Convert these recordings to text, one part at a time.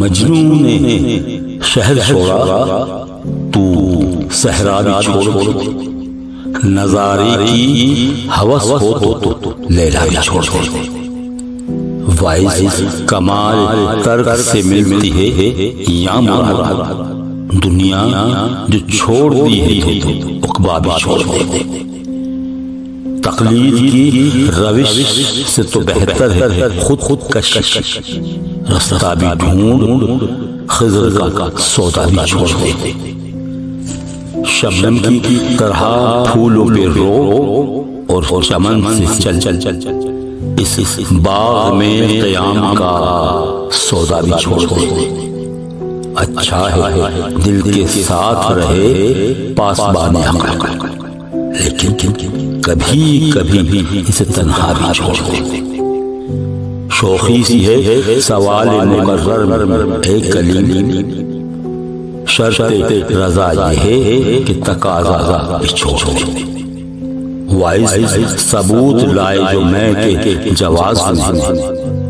مجنون نے شہر چھوڑا تو صحرا بھی چھوڑ دے، نظارے کی ہوس ہو تو لیلا بھی چھوڑ دے۔ وائز کمال ترک سے ملتی ہے یا مراد، دنیا جو چھوڑ دی ہے تو عقبہ بھی چھوڑ دے۔ تقلید کی روش سے تو بہتر ہے خود کشش، رستہ بھی ڈھونڈ خضر کا سودا بھی چھوڑ دے۔ شبنم کی طرح پھولوں پہ رو اور چمن سے چل اس باغ میں قیام کا سودا بھی چھوڑ دے۔ اچھا ہے دل کے ساتھ رہے پاسبان عقل، لیکن کبھی کبھی اسے تنہا بھی چھوڑ دے۔ شوخی سی ہے سوال مقرر اے کلیم، شرط رضا یہ ہے کہ تقاضا بھی چھوڑ دے۔ وائز ثبوت لائے جو میں کے جواز میں،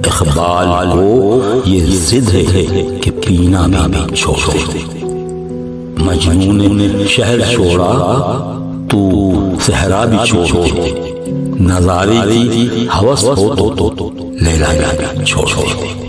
اقبال کو یہ ضد ہے کہ پینا بھی چھوڑ دے۔ مجنون نے شہر چھوڑا تو صحرا بھی چھوڑ دے، نظارے کی ہوس ہو تو لیلا بھی چھوڑ دے۔